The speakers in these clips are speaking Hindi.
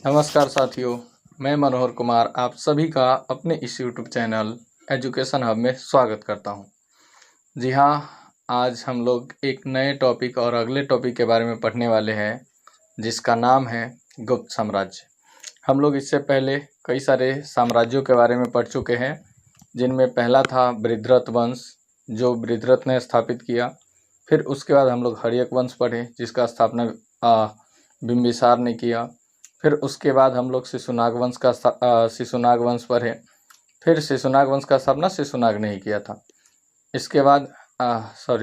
नमस्कार साथियों, मैं मनोहर कुमार आप सभी का अपने इस यूट्यूब चैनल एजुकेशन हब में स्वागत करता हूं। जी हाँ, आज हम लोग एक नए टॉपिक और अगले टॉपिक के बारे में पढ़ने वाले हैं, जिसका नाम है गुप्त साम्राज्य। हम लोग इससे पहले कई सारे साम्राज्यों के बारे में पढ़ चुके हैं, जिनमें पहला था बृहद्रथ वंश, जो बृहद्रथ ने स्थापित किया। फिर उसके बाद हम लोग हर्यक वंश पढ़े, जिसका स्थापना बिंबिसार ने किया। फिर उसके बाद हम लोग शिशुनाग वंश पढ़े। फिर शिशुनाग वंश का स्थापना शिशुनाग ने ही किया था। इसके बाद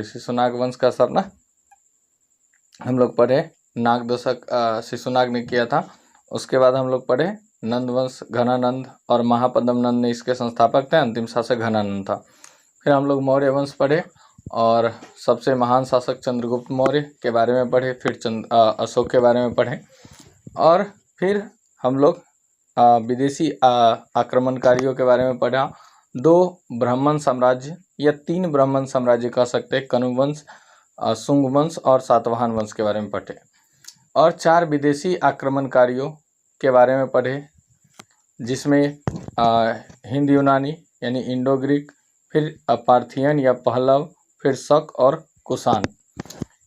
शिशुनाग वंश का स्थापना हम लोग पढ़े नागदशक शिशुनाग ने किया था। उसके बाद हम लोग पढ़े नंद वंश, घनानंद और महापद्म नंद ने इसके संस्थापक थे। अंतिम शासक घनानंद था। फिर हम लोग मौर्य वंश पढ़े और सबसे महान शासक चंद्रगुप्त मौर्य के बारे में पढ़े। फिर अशोक के बारे में पढ़े और फिर हम लोग विदेशी आक्रमणकारियों के बारे में पढ़ा। 2 ब्राह्मण साम्राज्य या 3 ब्राह्मण साम्राज्य कह सकते हैं, कनु वंश, शुंग वंश और सातवाहन वंश के बारे में पढ़े। और 4 विदेशी आक्रमणकारियों के बारे में पढ़े, जिसमें हिंद यूनानी यानी इंडो ग्रीक, फिर पार्थियन या पहलव, फिर शक और कुषाण,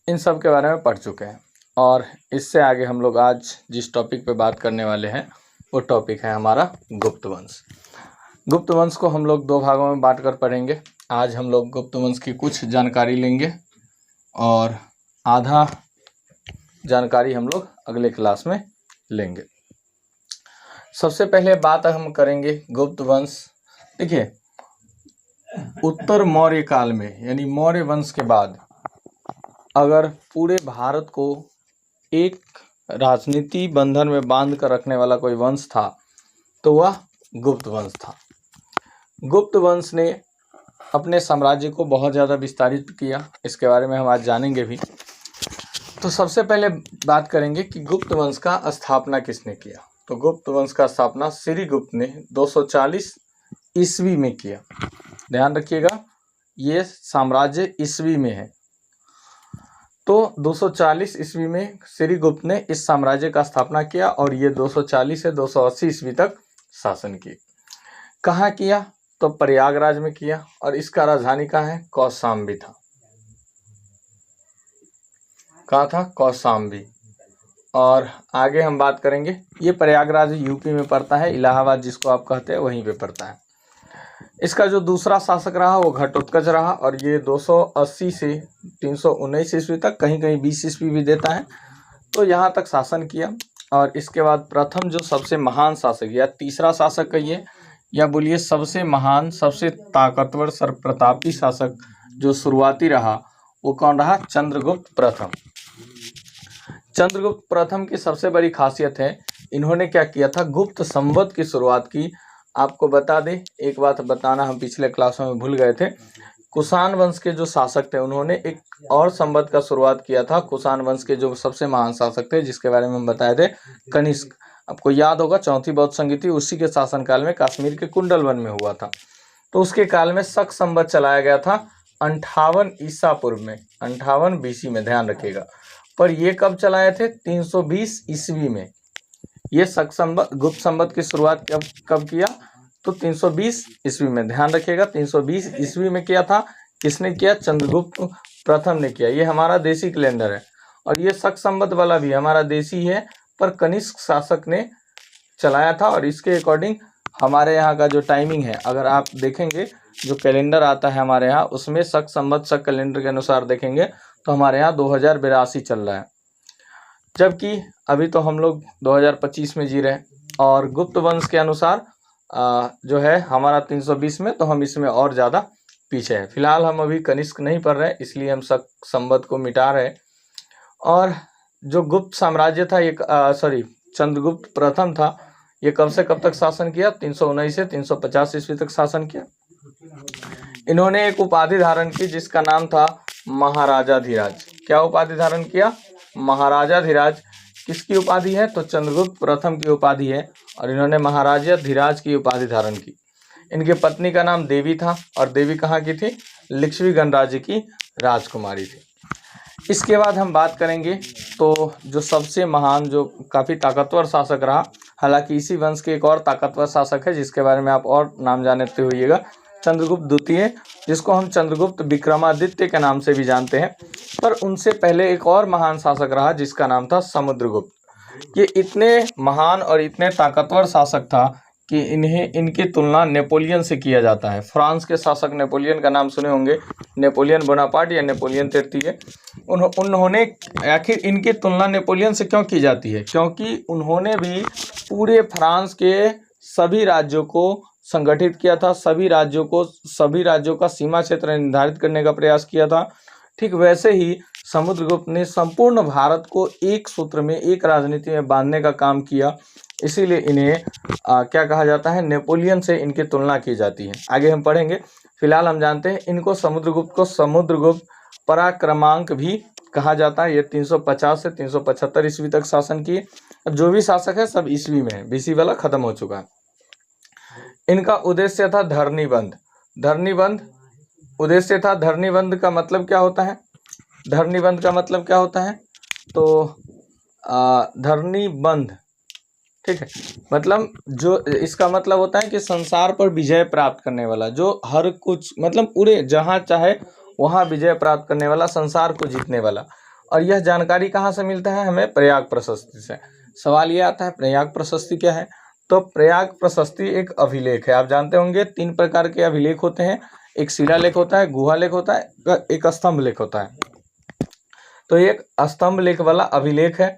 इन सब के बारे में पढ़ चुके हैं। और इससे आगे हम लोग आज जिस टॉपिक पे बात करने वाले हैं वो टॉपिक है हमारा गुप्त वंश। गुप्त वंश को हम लोग 2 भागों में बांट कर पढ़ेंगे। आज हम लोग गुप्त वंश की कुछ जानकारी लेंगे और आधा जानकारी हम लोग अगले क्लास में लेंगे। सबसे पहले बात हम करेंगे गुप्त वंश। देखिए, उत्तर मौर्य काल में यानी मौर्य वंश के बाद अगर पूरे भारत को एक राजनीति बंधन में बांध कर रखने वाला कोई वंश था तो वह गुप्त वंश था। गुप्त वंश ने अपने साम्राज्य को बहुत ज़्यादा विस्तारित किया, इसके बारे में हम आज जानेंगे भी। तो सबसे पहले बात करेंगे कि गुप्त वंश का स्थापना किसने किया। तो गुप्त वंश का स्थापना श्रीगुप्त ने 240 ईस्वी में किया। ध्यान रखिएगा, ये साम्राज्य ईस्वी में है। तो 240 ईस्वी में श्रीगुप्त ने इस साम्राज्य का स्थापना किया और ये 240 से 280 ईस्वी तक शासन किए। कहाँ किया? तो प्रयागराज में किया और इसका राजधानी कहाँ है? कौशाम्बी था। कहाँ था? कौशाम्बी। और आगे हम बात करेंगे, ये प्रयागराज यूपी में पड़ता है, इलाहाबाद जिसको आप कहते हैं वहीं पे पड़ता है। इसका जो दूसरा शासक रहा वो घटोत्कच रहा और ये 280 से 319 ईस्वी तक, कहीं कहीं 20 ईस्वी भी देता है, तो यहाँ तक शासन किया। और इसके बाद प्रथम जो सबसे महान शासक या तीसरा शासक कहिए या बोलिए सबसे महान, सबसे ताकतवर, सर्वप्रतापी शासक जो शुरुआती रहा वो कौन रहा? चंद्रगुप्त प्रथम। चंद्रगुप्त प्रथम की सबसे बड़ी खासियत है, इन्होंने क्या किया था? गुप्त संवत की शुरुआत की। आपको बता दें, एक बात बताना हम पिछले क्लासों में भूल गए थे, कुषाण वंश के जो शासक थे उन्होंने एक और संवत का शुरुआत किया था। कुषाण वंश के जो सबसे महान शासक थे जिसके बारे में हम बताए थे, कनिष्क। आपको याद होगा, चौथी बौद्ध संगीति उसी के शासनकाल में कश्मीर के कुंडल वन में हुआ था। तो उसके काल में शक संवत चलाया गया था 58 ईसा पूर्व में, 58 BC में, ध्यान रखिएगा। पर ये कब चलाए थे? 320 ईस्वी में। ये शक संवत, गुप्त संवत की शुरुआत कब किया? तो 320 ईस्वी में। ध्यान रखिएगा, 320 ईस्वी में किया था। किसने किया? चंद्रगुप्त प्रथम ने किया। ये हमारा देसी कैलेंडर है और ये शक संवत वाला भी हमारा देसी है, पर कनिष्क शासक ने चलाया था। और इसके अकॉर्डिंग हमारे यहाँ का जो टाइमिंग है, अगर आप देखेंगे जो कैलेंडर आता है हमारे यहाँ, उसमें शक संवत, शक कैलेंडर के अनुसार देखेंगे तो हमारे यहाँ 2082 चल रहा है, जबकि अभी तो हम लोग 2025 में जी रहे हैं। और गुप्त वंश के अनुसार जो है हमारा 320 में, तो हम इसमें और ज़्यादा पीछे हैं। फिलहाल हम अभी कनिष्क नहीं पढ़ रहे, इसलिए हम शक संवत को मिटा रहे। और जो गुप्त साम्राज्य था, ये चंद्रगुप्त प्रथम था, ये कब से कब तक शासन किया? 319 से 350 ईस्वी तक शासन किया। इन्होंने एक उपाधि धारण की जिसका नाम था महाराजाधिराज। क्या उपाधि धारण किया? महाराजाधिराज। किसकी उपाधि है? तो चंद्रगुप्त प्रथम की उपाधि है और इन्होंने महाराजाधिराज की उपाधि धारण की। इनकी पत्नी का नाम देवी था और देवी कहाँ की थी? लिच्छवी गणराज्य की राजकुमारी थी। इसके बाद हम बात करेंगे तो जो सबसे महान, जो काफ़ी ताकतवर शासक रहा, हालांकि इसी वंश के एक और ताकतवर शासक है जिसके बारे में आप और नाम जानते होइएगा, चंद्रगुप्त द्वितीय, जिसको हम चंद्रगुप्त विक्रमादित्य के नाम से भी जानते हैं। पर उनसे पहले एक और महान शासक रहा जिसका नाम था समुद्रगुप्त। ये इतने महान और इतने ताकतवर शासक था कि इनकी तुलना नेपोलियन से किया जाता है। फ्रांस के शासक नेपोलियन का नाम सुने होंगे, नेपोलियन बोनापार्ट या नेपोलियन तृतीय। उन्होंने आखिर इनकी तुलना नेपोलियन से क्यों की जाती है? क्योंकि उन्होंने भी पूरे फ्रांस के सभी राज्यों को संगठित किया था, सभी राज्यों का सीमा क्षेत्र निर्धारित करने का प्रयास किया था। ठीक वैसे ही समुद्रगुप्त ने संपूर्ण भारत को एक सूत्र में, एक राजनीति में बांधने का काम किया। इसीलिए इन्हें क्या कहा जाता है? नेपोलियन से इनकी तुलना की जाती है। आगे हम पढ़ेंगे। फिलहाल हम जानते हैं इनको समुद्रगुप्त को समुद्रगुप्त पराक्रमांक भी कहा जाता है। ये 350 से 375 ईस्वी तक शासन किए। जो भी शासक है सब ईस्वी में है, बीसी वाला खत्म हो चुका है। इनका उद्देश्य था धरणीबंध। धरणीबंध उद्देश्य था। धरणीबंध का मतलब क्या होता है? धरणीबंध का मतलब क्या होता है? तो धरणीबंध, ठीक है, मतलब जो इसका मतलब होता है कि संसार पर विजय प्राप्त करने वाला, जो हर कुछ मतलब पूरे जहाँ चाहे वहाँ विजय प्राप्त करने वाला, संसार को जीतने वाला। और यह जानकारी कहाँ से मिलता है हमें? प्रयाग प्रशस्ति से। सवाल ये आता है प्रयाग प्रशस्ति क्या है? तो प्रयाग प्रशस्ति एक अभिलेख है। आप जानते होंगे 3 प्रकार के अभिलेख होते हैं, एक शिलालेख होता है, गुहालेख होता है, एक स्तंभ लेख होता है। तो एक स्तंभ लेख वाला अभिलेख है,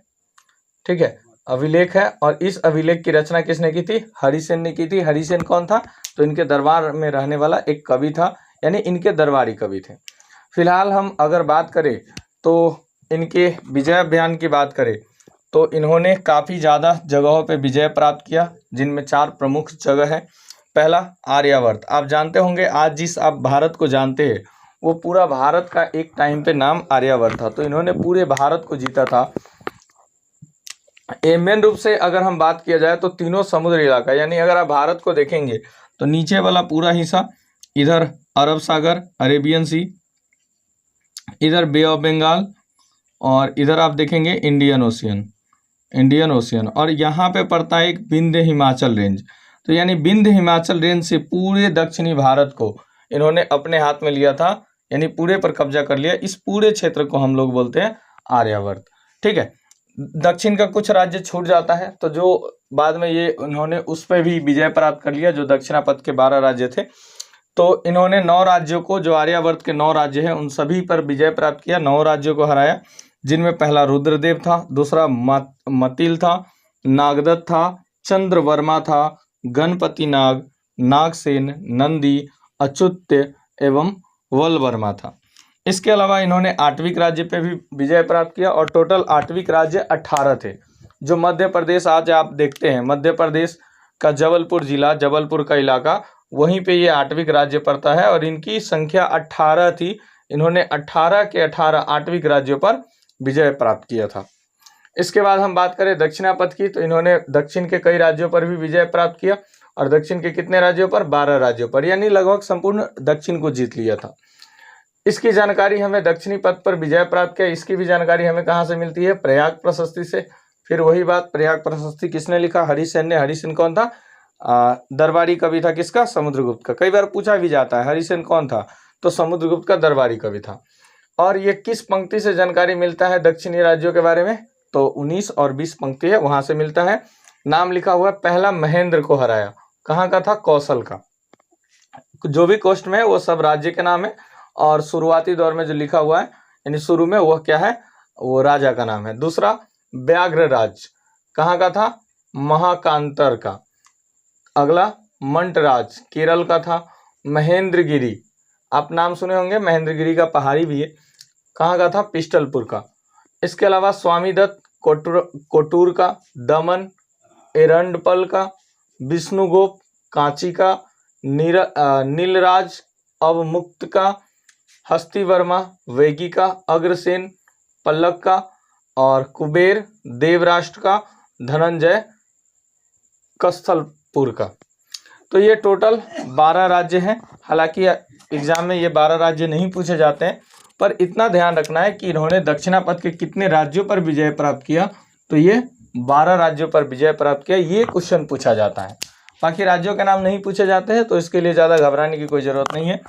ठीक है, अभिलेख है। और इस अभिलेख की रचना किसने की थी? हरिसेन ने की थी। हरिसेन कौन था? तो इनके दरबार में रहने वाला एक कवि था, यानी इनके दरबारी कवि थे। फिलहाल हम अगर बात करें तो इनके विजय अभियान की बात करें तो इन्होंने काफ़ी ज़्यादा जगहों पे विजय प्राप्त किया, जिनमें 4 प्रमुख जगह है। पहला आर्यावर्त। आप जानते होंगे आज जिस आप भारत को जानते हैं वो पूरा भारत का एक टाइम पे नाम आर्यावर्त था। तो इन्होंने पूरे भारत को जीता था। मेन रूप से अगर हम बात किया जाए तो तीनों समुद्र इलाका, यानी अगर आप भारत को देखेंगे तो नीचे वाला पूरा हिस्सा, इधर अरब सागर, अरेबियन सी, इधर बे ऑफ बंगाल, और इधर आप देखेंगे इंडियन ओशियन, और यहाँ पे पड़ता है एक विंध्य हिमाचल रेंज। तो यानी विंध्य हिमाचल रेंज से पूरे दक्षिणी भारत को इन्होंने अपने हाथ में लिया था, यानी पूरे पर कब्जा कर लिया। इस पूरे क्षेत्र को हम लोग बोलते हैं आर्यावर्त, ठीक है। दक्षिण का कुछ राज्य छूट जाता है, तो जो बाद में ये उन्होंने उस पर भी विजय प्राप्त कर लिया, जो दक्षिणापथ के 12 राज्य थे। तो इन्होंने 9 राज्यों को, जो आर्यावर्त के 9 राज्य हैं, उन सभी पर विजय प्राप्त किया, 9 राज्यों को हराया, जिनमें पहला रुद्रदेव था, दूसरा मतिल था, नागदत्त था, चंद्रवर्मा था, गणपति नाग, नागसेन, नंदी, अच्युत्य एवं वलवर्मा था। इसके अलावा इन्होंने आठविक राज्य पे भी विजय प्राप्त किया, और टोटल आठविक राज्य 18 थे। जो मध्य प्रदेश आज आप देखते हैं, मध्य प्रदेश का जबलपुर जिला, जबलपुर का इलाका, वहीं पे ये आठविक राज्य पड़ता है, और इनकी संख्या 18 थी। इन्होंने 18 के 18 आठविक राज्यों पर विजय प्राप्त किया था। इसके बाद हम बात करें दक्षिणापथ की, तो इन्होंने दक्षिण के कई राज्यों पर भी विजय प्राप्त किया, और दक्षिण के कितने राज्यों पर? 12 राज्यों पर, यानी लगभग संपूर्ण दक्षिण को जीत लिया था। इसकी जानकारी हमें दक्षिणी पथ पर विजय प्राप्त किया, इसकी भी जानकारी हमें कहाँ से मिलती है? प्रयाग प्रशस्ति से। फिर वही बात, प्रयाग प्रशस्ति किसने लिखा? हरिसेन ने। हरिसेन कौन था? दरबारी कवि था, किसका? समुद्रगुप्त का। कई बार पूछा भी जाता है हरिसेन कौन था, तो समुद्रगुप्त का दरबारी कवि था। और ये किस पंक्ति से जानकारी मिलता है दक्षिणी राज्यों के बारे में? तो 19 और 20 पंक्ति है, वहां से मिलता है। नाम लिखा हुआ है, पहला महेंद्र को हराया। कहाँ का था? कौशल का। जो भी कोष्ठ में है वो सब राज्य के नाम है, और शुरुआती दौर में जो लिखा हुआ है, यानी शुरू में, वह क्या है? वो राजा का नाम है। दूसरा व्याघ्रराज, कहाँ का था? महाकांतर का। अगला मंटराज, केरल का था। महेंद्रगिरी, आप नाम सुने होंगे, महेंद्रगिरी का पहाड़ी भी है, कहाँ का था? पिस्टलपुर का। इसके अलावा स्वामीदत्त कोटूर का, दमन एरंडपल का, विष्णुगोप कांची का, नीलराज अवमुक्त का, हस्तिवर्मा वेगी का, अग्रसेन पल्लव का, और कुबेर देवराष्ट्र का, धनंजय कस्थलपुर का। तो ये टोटल 12 राज्य हैं। हालांकि एग्जाम में ये 12 राज्य नहीं पूछे जाते हैं, पर इतना ध्यान रखना है कि इन्होंने दक्षिणापथ के कितने राज्यों पर विजय प्राप्त किया, तो ये 12 राज्यों पर विजय प्राप्त किया। ये क्वेश्चन पूछा जाता है, बाकी राज्यों के नाम नहीं पूछे जाते हैं, तो इसके लिए ज़्यादा घबराने की कोई ज़रूरत नहीं है।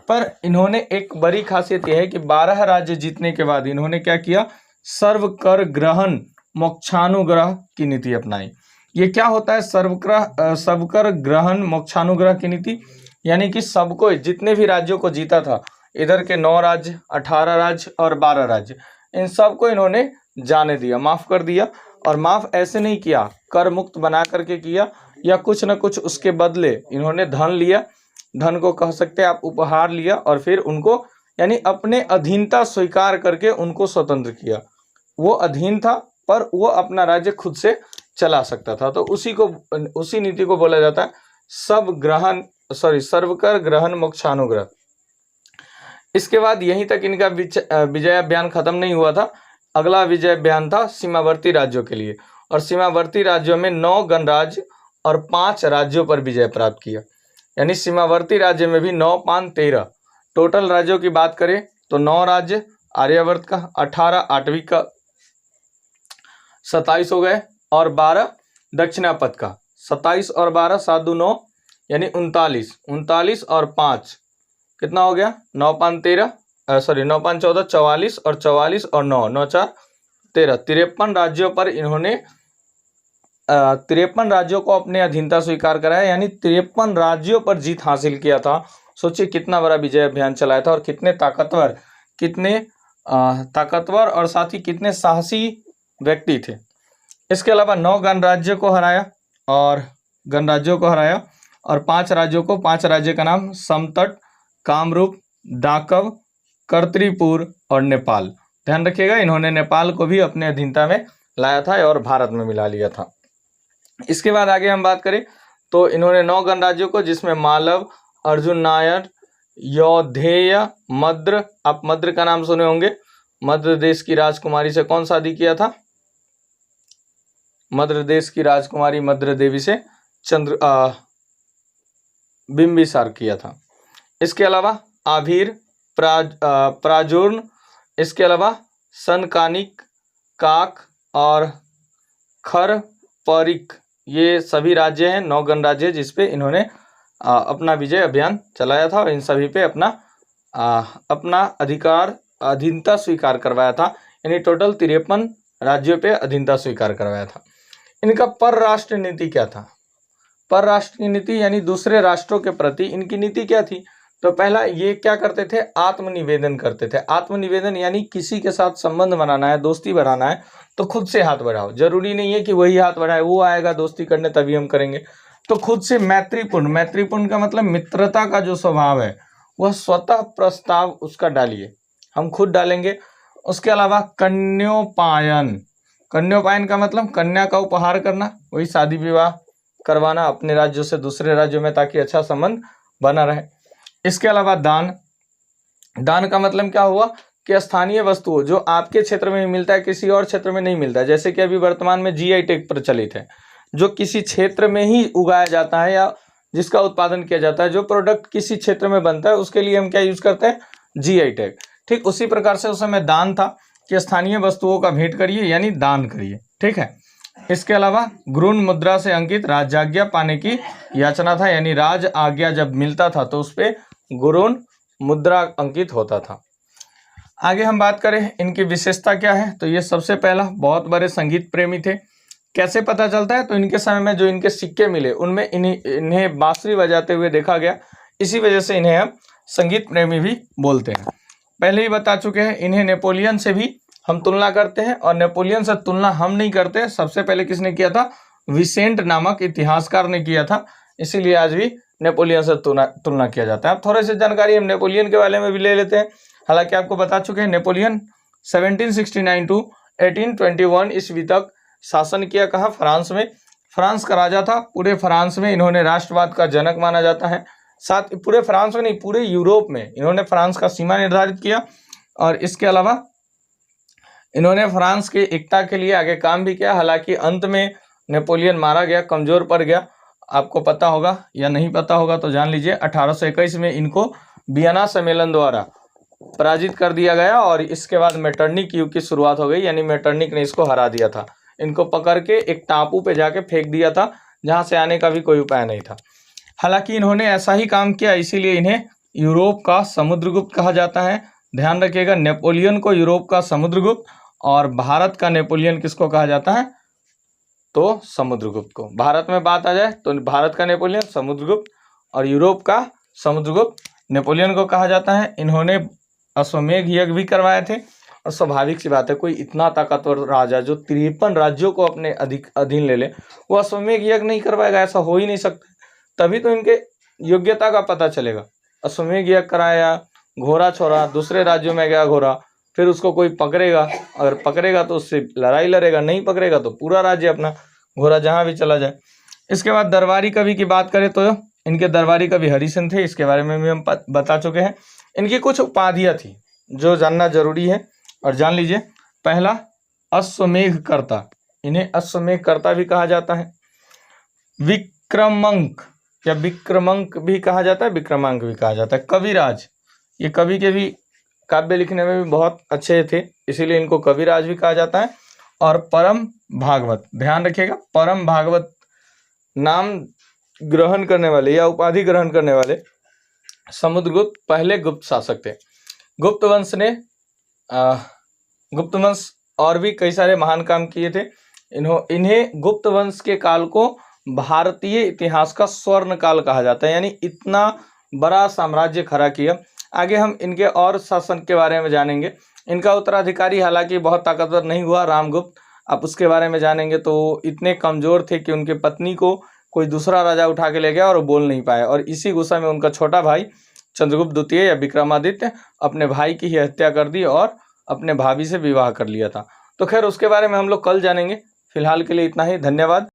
पर इन्होंने एक बड़ी खासियत यह है कि 12 राज्य जीतने के बाद इन्होंने क्या किया, सर्वकर ग्रहण मोक्षानुग्रह की नीति अपनाई। ये क्या होता है सबकर ग्रहण मोक्षानुग्रह की नीति? यानी कि सबको, जितने भी राज्यों को जीता था, इधर के 9 राज्य, 18 राज्य और 12 राज्य, इन सबको इन्होंने जाने दिया, माफ कर दिया। और माफ ऐसे नहीं किया, कर मुक्त बना करके किया, या कुछ न कुछ उसके बदले इन्होंने धन लिया, धन को कह सकते हैं आप उपहार लिया, और फिर उनको यानी अपने अधीनता स्वीकार करके उनको स्वतंत्र किया। वो अधीन था पर वो अपना राज्य खुद से चला सकता था, तो उसी नीति को बोला जाता है सर्वकर ग्रहण मोक्षानुग्रह। इसके बाद यहीं तक इनका विजय अभियान खत्म नहीं हुआ था। अगला विजय अभियान था सीमावर्ती राज्यों के लिए, और सीमावर्ती राज्यों में 9 गणराज्य और 5 राज्यों पर विजय प्राप्त किया। यानी सीमावर्ती राज्य में भी 9, 5, 13 टोटल राज्यों की बात करें तो 9 राज्य आर्यावर्त का, 18 आठवीं का, 27 हो गए, और 12 दक्षिणापथ का। 27 और 12 7 2 9 यानी 39, 39 और 5 कितना हो गया, 9 5 13 9 5 14 44, और 44 और 9 9 4 13 53 राज्यों पर इन्होंने 53 राज्यों को अपने अधीनता स्वीकार कराया, यानी 53 राज्यों पर जीत हासिल किया था। सोचिए कितना बड़ा विजय अभियान चलाया था, और कितने ताकतवर और साथ ही कितने साहसी व्यक्ति थे। इसके अलावा 9 गणराज्यों को हराया और 5 राज्यों को, 5 राज्य का नाम समतट, कामरूप, दाकव, कर्तरीपुर और नेपाल। ध्यान रखिएगा, इन्होंने नेपाल को भी अपने अधीनता में लाया था और भारत में मिला लिया था। इसके बाद आगे हम बात करें तो इन्होंने 9 गणराज्यों को, जिसमें मालव, अर्जुन नायर, यौधेय, मद्र, आप मद्र का नाम सुने होंगे, मद्र देश की राजकुमारी से कौन शादी किया था? मद्र देश की राजकुमारी मद्र देवी से बिंबिसार किया था। इसके अलावा आभीर, प्राजुर्न, इसके अलावा सनकानिक, काक और खर परिक, ये सभी राज्य हैं, 9 गणराज्य जिसपे इन्होंने अपना विजय अभियान चलाया था, और इन सभी पे अपना अधीनता स्वीकार करवाया था। यानी टोटल 53 राज्यों पे अधीनता स्वीकार करवाया था। इनका परराष्ट्र नीति क्या था? परराष्ट्र नीति यानी दूसरे राष्ट्रों के प्रति इनकी नीति क्या थी? तो पहला ये क्या करते थे, आत्मनिवेदन करते थे। आत्मनिवेदन यानी किसी के साथ संबंध बनाना है, दोस्ती बढ़ाना है तो खुद से हाथ बढ़ाओ। जरूरी नहीं है कि वही हाथ बढ़ाए, वो आएगा दोस्ती करने तभी हम करेंगे। तो खुद से मैत्रीपूर्ण का मतलब मित्रता का जो स्वभाव है वह स्वतः प्रस्ताव उसका डालिए, हम खुद डालेंगे। उसके अलावा कन्योपायन का मतलब कन्या का उपहार करना, वही शादी विवाह करवाना अपने राज्यों से दूसरे राज्यों में, ताकि अच्छा संबंध बना रहे। इसके अलावा दान का मतलब क्या हुआ कि स्थानीय वस्तु जो आपके क्षेत्र में मिलता है किसी और क्षेत्र में नहीं मिलता है। जैसे कि अभी वर्तमान में जीआई टैग प्रचलित है, जो किसी क्षेत्र में ही उगाया जाता है या जिसका उत्पादन किया जाता है, जो प्रोडक्ट किसी क्षेत्र में बनता है उसके लिए हम क्या यूज करते हैं, जीआई टैग। ठीक उसी प्रकार से उस समय दान था कि स्थानीय वस्तुओं का भेंट करिए यानी दान करिए। ठीक है। इसके अलावा गुरुन मुद्रा से अंकित राजाज्ञा पाने की याचना था, यानी राज आज्ञा जब मिलता था तो उस पे गुरुन मुद्रा अंकित होता था। आगे हम बात करें इनकी विशेषता क्या है, तो ये सबसे पहला बहुत बड़े संगीत प्रेमी थे। कैसे पता चलता है, तो इनके समय में जो इनके सिक्के मिले उनमें इन्हें बांसुरी बजाते हुए देखा गया, इसी वजह से इन्हें हम संगीत प्रेमी भी बोलते हैं। पहले ही बता चुके हैं, इन्हें नेपोलियन से भी हम तुलना करते हैं, और नेपोलियन से तुलना हम नहीं करते, सबसे पहले किसने किया था, विसेंट नामक इतिहासकार ने किया था, इसीलिए आज भी नेपोलियन से तुलना किया जाता है। अब थोड़ी सी जानकारी हम नेपोलियन के बारे में भी ले लेते हैं। हालांकि आपको बता चुके हैं नेपोलियन 1769 टू 1821 ईस्वी तक शासन किया। कहाँ, फ्रांस में। फ्रांस का राजा था। पूरे फ्रांस में इन्होंने राष्ट्रवाद का जनक माना जाता है। साथ पूरे फ्रांस में नहीं, पूरे यूरोप में इन्होंने फ्रांस का सीमा निर्धारित किया, और इसके अलावा इन्होंने फ्रांस की एकता के लिए आगे काम भी किया। हालांकि अंत में नेपोलियन मारा गया, कमजोर पड़ गया। आपको पता होगा या नहीं पता होगा तो जान लीजिए, 1821 में इनको वियना सम्मेलन द्वारा पराजित कर दिया गया और इसके बाद मेटरनिक युग की शुरुआत हो गई, यानी मेटरनिक ने इसको हरा दिया था। इनको पकड़ के एक टापू पे जाके फेंक दिया था जहाँ से आने का भी कोई उपाय नहीं था। हालांकि इन्होंने ऐसा ही काम किया, इसीलिए इन्हें यूरोप का समुद्रगुप्त कहा जाता है। ध्यान रखिएगा, नेपोलियन को यूरोप का समुद्रगुप्त और भारत का नेपोलियन किसको कहा जाता है? तो समुद्रगुप्त को। भारत में बात आ जाए तो भारत का नेपोलियन समुद्रगुप्त और यूरोप का समुद्रगुप्त नेपोलियन को कहा जाता है। इन्होंने अश्वमेध यज्ञ भी करवाए थे और स्वाभाविक सी बात है, कोई इतना ताकतवर राजा जो 53 राज्यों को अपने अधीन ले ले, वो अश्वमेध यज्ञ नहीं करवाएगा? ऐसा हो ही नहीं सकता। तभी तो इनके योग्यता का पता चलेगा। अश्वमेध यज्ञ कराया, घोड़ा छोड़ा, दूसरे राज्यों में गया घोड़ा, फिर उसको कोई पकड़ेगा, अगर पकड़ेगा तो उससे लड़ाई लड़ेगा, नहीं पकड़ेगा तो पूरा राज्य अपना, घोड़ा जहाँ भी चला जाए। इसके बाद दरबारी कवि की बात करें तो इनके दरबारी कवि हरिशन थे, इसके बारे में भी हम बता चुके हैं। इनकी कुछ उपाधियाँ थी जो जानना जरूरी है और जान लीजिए। पहला, अश्वमेधकर्ता, इन्हें अश्वमेधकर्ता भी कहा जाता है। विक्रमंक या विक्रमंक भी कहा जाता है, विक्रमांक भी कहा जाता है। कविराज, ये कवि के भी काव्य लिखने में भी बहुत अच्छे थे, इसीलिए इनको कविराज भी कहा जाता है। और परम भागवत, ध्यान रखिएगा, परम भागवत नाम ग्रहण करने वाले या उपाधि ग्रहण करने वाले समुद्रगुप्त पहले गुप्त शासक थे। गुप्त वंश और भी कई सारे महान काम किए थे। इन्हें गुप्त वंश के काल को भारतीय इतिहास का स्वर्ण काल कहा जाता है, यानी इतना बड़ा साम्राज्य खड़ा किया। आगे हम इनके और शासन के बारे में जानेंगे। इनका उत्तराधिकारी हालांकि बहुत ताकतवर नहीं हुआ, रामगुप्त, आप उसके बारे में जानेंगे। तो इतने कमजोर थे कि उनके पत्नी को कोई दूसरा राजा उठा के ले गया और वो बोल नहीं पाया, और इसी गुस्सा में उनका छोटा भाई चंद्रगुप्त द्वितीय या विक्रमादित्य अपने भाई की ही हत्या कर दी और अपने भाभी से विवाह कर लिया था। तो खैर उसके बारे में हम लोग कल जानेंगे। फिलहाल के लिए इतना ही, धन्यवाद।